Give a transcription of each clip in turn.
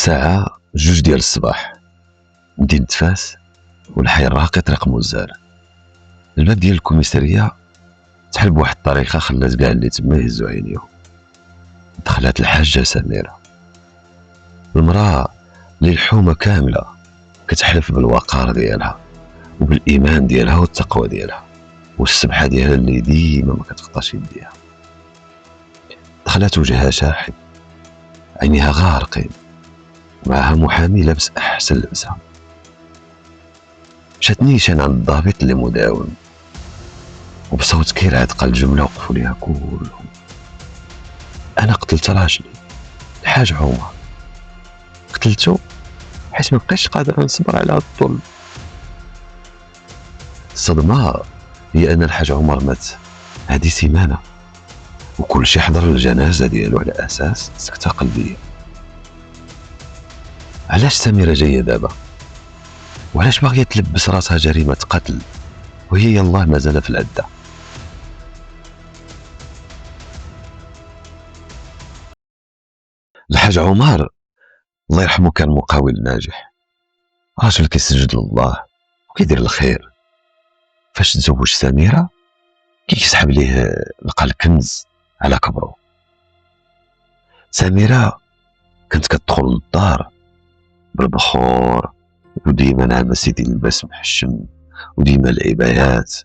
الساعة 2 ديال الصباح، مدينة فاس والحي الراقي طريق موزار. الباب ديال الكوميسارية تحل بواحد الطريقة خلات كاع اللي تما يهزو عينيهم. دخلت الحاجة سميرة، المرأة اللي الحومة كاملة كتحلف بالوقار ديالها وبالإيمان ديالها والتقوى ديالها والسبحة ديالها اللي ديما ما كتخطاش يديها. دخلت وجهها شاحب، عينيها غارقين، معها محامي لابس أحسن لبسة. مشات نيشان عند الضابط اللي مداوم، وبصوت كيرعد قال الجملة وقفوا ليها كلهم: أنا قتلت راجلي الحاج عمر، قتلته حيت مبقيتش قادر نصبر على هاد الظلم. الصدمة هي أن الحاج عمر مات هادي سيمانة، وكل شي حضر الجنازة ديالو على أساس سكتة قلبية. علاش سميرة جاية دابا؟ وعلاش باغية تلبس راسها جريمة قتل وهي يلاه مازال في العدة؟ الحاج عمر الله يرحمه كان مقاول ناجح، راجل كيسجد لله وكيدير الخير. فاش تزوج سميرة كيسحب ليه لقى الكنز على كبرو. سميرة كانت كتدخل للدار بالبخور، وديما نعم سيدي اللباس محشم، وديما العبايات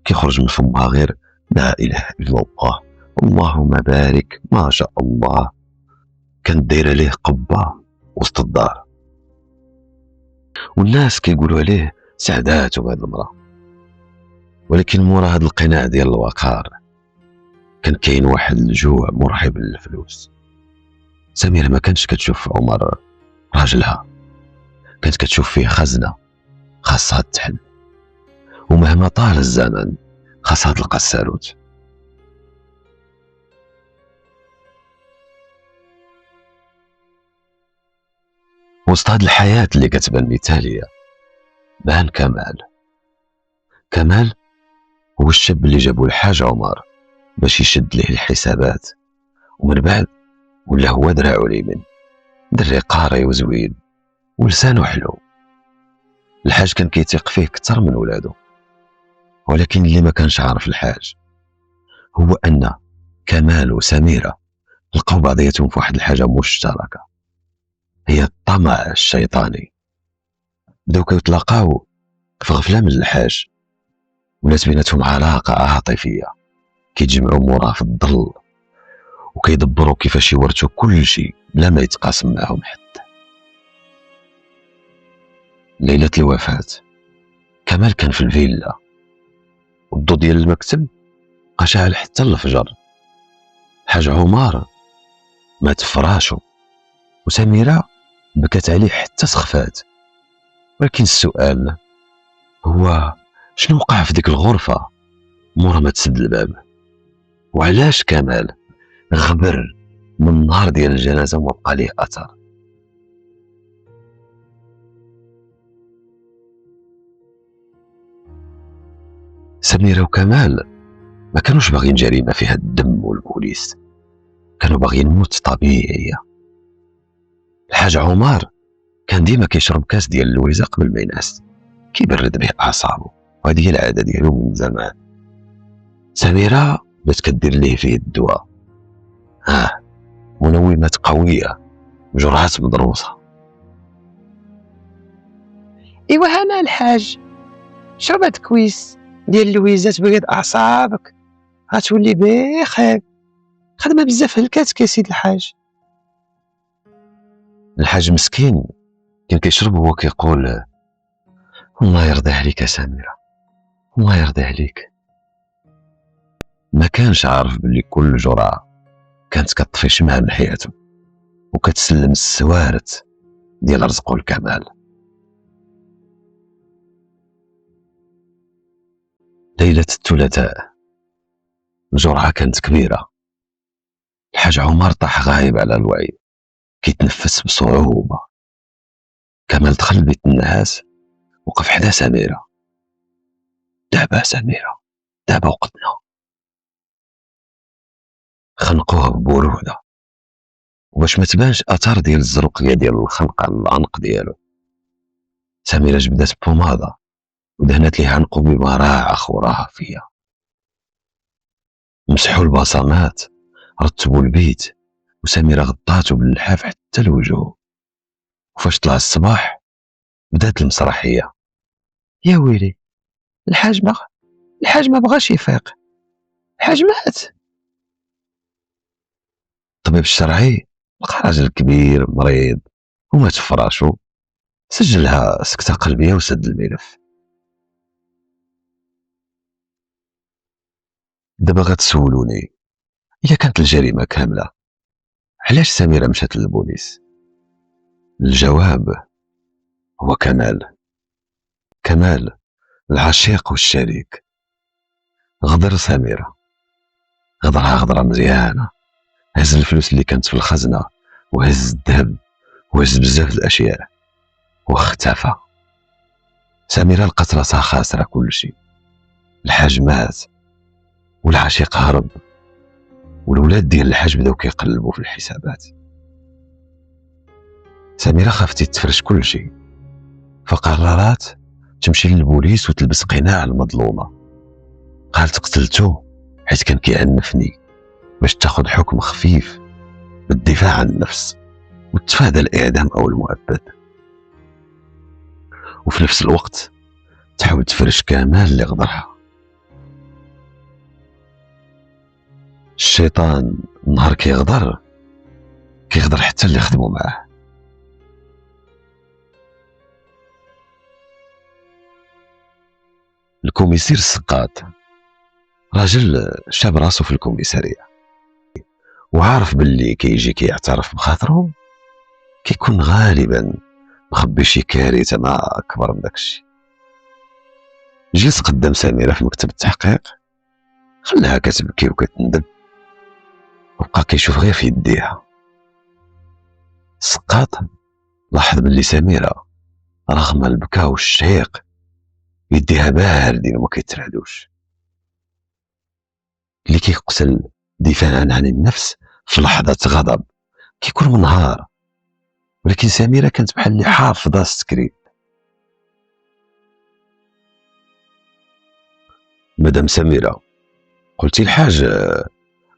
كيخرج من فمها غير لا اله الا الله، اللهم بارك، ما شاء الله. كانت دايره ليه قبه وسط الدار، والناس كيقولوا عليه سعداتو بهاد المراه. ولكن مورا هاد القناع ديال الوقار كان كاين واحد الجوع مرعب للفلوس. سميرة ما كانتش كتشوف في عمر راجلها، كانت كتشوف فيه خزنة خاصها تحل، ومهما طال الزمن خاصها تلقى الساروت. وسط هاد الحياة اللي كتبان مثالية بان كمال هو الشاب اللي جابو الحاج عمر باش يشد ليه الحسابات، ومن بعد ولا هو دراعو اليمين، دري قاري وزوين ولسانو حلو. الحاج كان كيثيق فيه كتر من ولادو، ولكن اللي ما كانش عارف الحاج هو ان كمال وسميرة لقاو بعضياتهم في واحد الحاجة مشتركة، هي الطمع الشيطاني. بداو كيتلاقاو في غفلة من الحاج، ولات بيناتهم علاقة عاطفية، كيتجمعوا موراه في الظل وكيدبروا كيفاش يورثوا كل شيء بلا ما يتقاسم معهم حد. ليلة الوفاة كمال كان في الفيلا، والضو ديال المكتب بقى شاعل حتى الفجر. حاج عمر مات في فراشو، وسميرة بكات عليه حتى سخفات. ولكن السؤال هو شنو وقع في ديك الغرفة مورا ما تسد الباب؟ وعلاش كمال غبر من النهار ديال الجنازة وما بقى ليه أثر؟ سميرة وكمال ما كانوش باغيين جريمة فيها الدم والبوليس، كانوا باغيين موت طبيعية. الحاج عمر كان ديما كيشرب كاس ديال اللويزة قبل ما ينعس، كيبرد به أعصابه، وهذه هي العادة ديالو من زمان. سميرة بدات كدير ليه فيه الدواء، منومات قوية بجرعات مدروسة. ايوا هنا الحاج، شرب هاد كويس ديال اللويزات تبرد اعصابك، غتولي بخير. خدمه بزاف هلكاتك يا سيد الحاج. الحاج مسكين كان كيشرب وهو كيقول: الله يرضي عليك يا سميرة، الله يرضي عليك. ما كانش عارف بلي كل جرعة كانت كطفي شمعة من حياته وكتسلم السوارت ديال رزقه الكمال. ليلة الثلاثاء الجرعة كانت كبيرة، الحاج عمر طاح غايب على الوعي، كيتنفس بصعوبة. كمال دخل لبيت النعاس، وقف حدا سميرة: دابا سميرة، دابا وقتنا. خنقوه ببرودة: وباش ما تبانش اثار ديال الزرقيه ديال الخنقه على العنق ديالو، سميرة جبدات بوماضه ودهنت ليه عنقو ببراعه خوراها فيا. مسحوا البصمات، رتبوا البيت، وسميرة غطاتو باللحاف حتى الوجه. وفاش طلع الصباح بدات المسرحيه. يا ويلي، الحاج ما بغاش يفيق، الحاج مات. الطبيب الشرعي لقى راجل كبير مريض ومات في فراشو، سجلها سكتة قلبية وسد الملف. دابا غتسولوني إلا كانت الجريمة كاملة علاش سميرة مشات للبوليس؟ الجواب هو كمال العشيق والشريك. غدر سميرة، غدرها غدرة مزيانة، هز الفلوس اللي كانت في الخزنة وهز الذهب وهز بزاف الأشياء واختفى. سميرة لقات راسها خاسرة كلشي، الحاج مات والعشيق هرب، والولاد ديال الحاج بداو كيقلبوا في الحسابات. سميرة خافت تفرش كلشي، فقررت تمشي للبوليس وتلبس قناع المظلومة. قالت قتلته حيت كان كيعنفني، باش تاخذ حكم خفيف بالدفاع عن النفس وتفادى الإعدام أو المؤبد. وفي نفس الوقت تحاول تفرش كمال اللي غدرها. الشيطان نهار كيغدر حتى اللي خدموا معاه. الكوميسير السقاط راجل شاب راسو في الكوميسارية، وعارف باللي كيجي كيعترف بخاطرو كيكون غالبا مخبي شي كارثة ما أكبر من داكشي. جلس قدام سميرة في مكتب التحقيق، خلاها كتبكي وكتندب وبقى كيشوف غير في يديها. السقاط لاحظ باللي سميرة رغم البكاء والشهيق يديها باردين وما كيترعدوش. اللي كيقتل دفاعا عن النفس في لحظة غضب كيكون منهار، ولكن سميرة كانت بحال اللي حافظة السكريبت. مدام سميرة، قلتي الحاج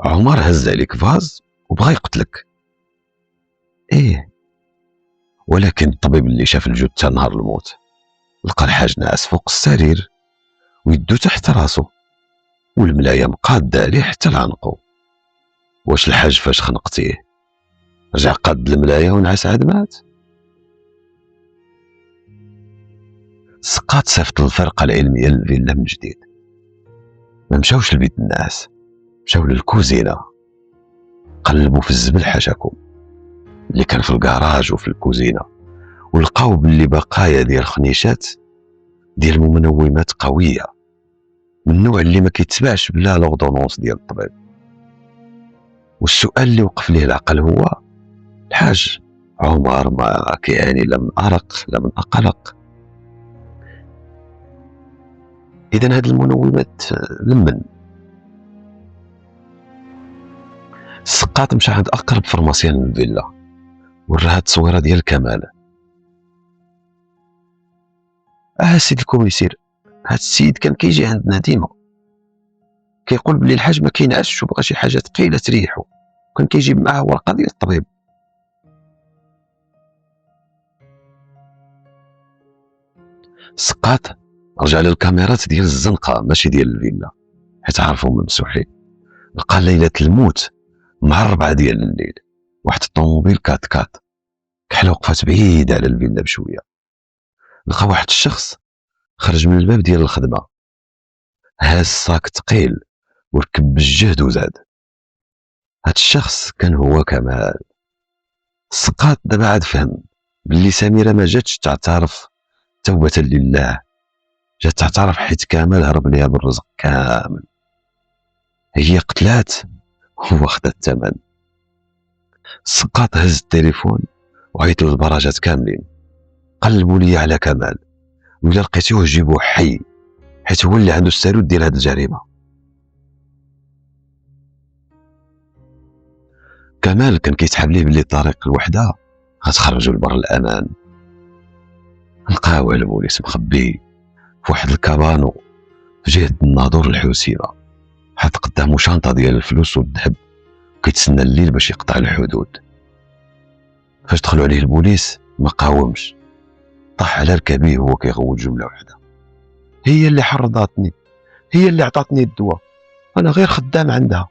عمر هز عليك فاز وبغى يقتلك. ايه، ولكن الطبيب اللي شاف الجثة نهار الموت لقى الحاج ناعس فوق السرير ويدو تحت راسو والملاية مقادة عليه حتى لعنقو. واش الحاج فاش خنقتيه رجع قاد الملاية ونعس عاد مات؟ سقات صيفط الفرقة العلمية للفيلا من جديد. ما مشاوش لبيت الناس، مشاو للكوزينة، قلبوا في الزبل حاشاكم اللي كان في الكراج وفي الكوزينة، ولقاو باللي بقايا ديال خنيشات ديال منومات قوية من النوع اللي ما كيتباعش بلا لوردونونس ديال الطبيب. والسؤال اللي وقف ليه العقل هو الحاج عمر ما كيعاني لا من أرق لا من قلق، إذن هاد المنومات لمن؟ السقاط مشى عند أقرب فرماسيان للفيلا وراها التصويرة ديال كمال. سيد الكوميسير، هاد السيد كان كيجي عندنا ديما كيقول بلي الحاج ما كينعسش وبغى شي حاجة ثقيلة تريحو، وكان كيجيب معاه ورقة ديال الطبيب. السقاط رجع للكاميرات ديال الزنقة ماشي ديال الفيلا حيت عارفهم ممسوحين. لقى ليلة الموت مع 4 ديال الليل واحد الطوموبيل كات كحل وقفات بعيدة على الفيلا بشوية. لقى واحد الشخص خرج من الباب ديال الخدمة، هاز صاك ثقيل وركب بالجهد وزاد. هاد الشخص كان هو كمال. السقاط دابا عاد فهم باللي سميرة ما جاتش تعترف توبة لله، جات تعترف حيت كمال هرب ليها بالرزق كامل. هي قتلات هو خدا الثمن. السقاط هز التليفون وعيط للبراجات كاملين، قلبوا لي على كمال وإلا لقيتوه جيبوه حي حيت هو اللي عنده السارود ديال هاد الجريمة. كمال كان كيتحاب ليه بلي الطريق الوحده غتخرجو لبر الامان. لقاو البوليس مخبي فواحد الكابانو في جهه الناظور الحوسيبه، حط قدامو شنطه ديال الفلوس والذهب، كيتسنى الليل باش يقطع الحدود. فاش دخلوا عليه البوليس ما قاومش، طاح على ركبيه وهو كيغوت جمله واحده: هي اللي حرضاتني، هي اللي عطاتني الدواء، انا غير خدام عندها.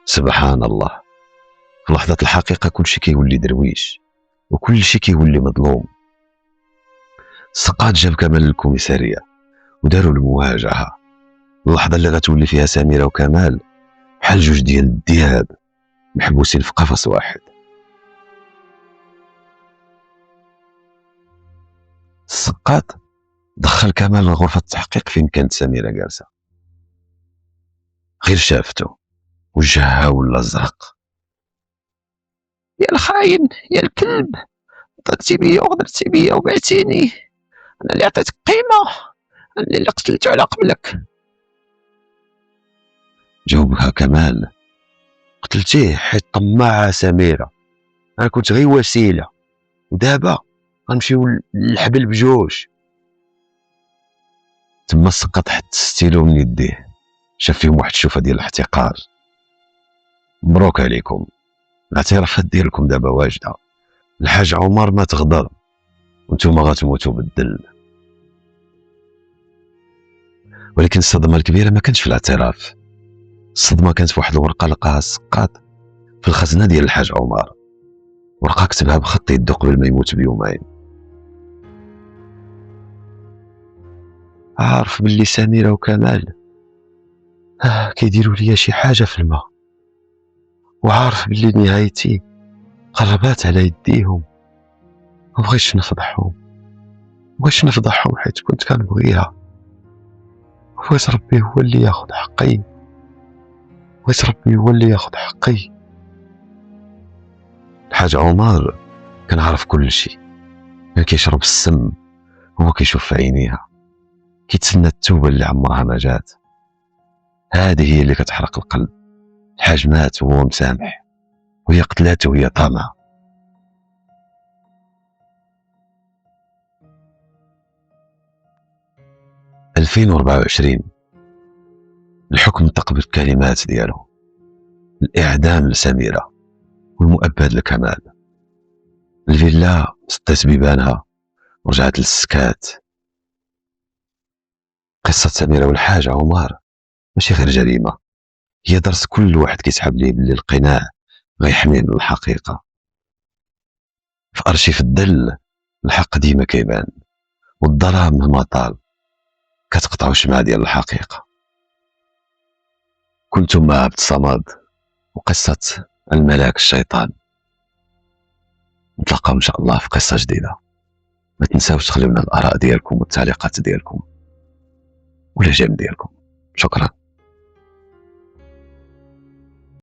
سبحان الله، في لحظه الحقيقه كلشي كيولي درويش وكلشي كيولي مظلوم. السقاط جاب كمال للكوميساريه وداروا المواجهه، اللحظه اللي غتولي فيها سميره وكمال بحال جوج ديال الذئاب محبوسين في قفص واحد. السقاط دخل كمال لغرفة التحقيق فين كانت سميرة جالسة، غير شافته وجهها ولا زرق. يا الخاين يا الكلب، ضربتي بيا وغدرتي بيا وبعتيني، انا اللي عطيتك قيمه، انا اللي قتلته على قبلك. جاوبها كمال: قتلتيه حيت طماعة سميرة، انا كنت غير وسيلة، ودابا غنمشيو للحبل بجوج. تما السقاط حط ستيلو من يديه، شاف فيهم واحد الشوفه ديال الاحتقار. مبروك عليكم، الاعترافات ديالكم دابا واجده، الحاج عمر ما تغدر وانتوما غتموتوا بالدل. ولكن الصدمه الكبيره ما كانتش في الاعتراف، الصدمه كانت في واحد الورقه لقاها السقاط في الخزنه ديال الحاج عمر، ورقه كتبها بخط يدو قبل ما يموت بيومين: عارف باللي سميرة وكمال كيديروا ليا شي حاجه في الماء، وعارف باللي نهايتي قربات على يديهم، مبغيتش نفضحهم حيت كنت كنبغيها، بغيت ربي هو اللي ياخذ حقي. الحاج عمر كان عارف كل شيء، كان كيشرب السم هو كيشوف في عينيها، كيتسنى التوبه اللي عمرها ما جات. هذه هي اللي كتحرق القلب. الحاج مات وهو مسامح، وهي قتلاته وهي طامعه. – 2024 الحكم انتقب الكلمات ديالو: الإعدام لسميرة والمؤبد لكمال. الفيلا سدات بيبانها ورجعت للسكات. قصة سميرة والحاج عمر ماشي غير جريمة، هي درس كل واحد كيسحب ليه باللي القناع غيحميه من الحقيقة. في أرشيف الدل الحق ديما كيبان، والظلام مهما طال كتقطعو الشمعة ديال الحقيقة. كنتم مع عبد الصمد وقصة الملاك الشيطان. نتلاقاو ان شاء الله في قصة جديدة. ما تنساوش تخليونا الآراء ديالكم والتعليقات ديالكم والإعجاب ديالكم. شكرا.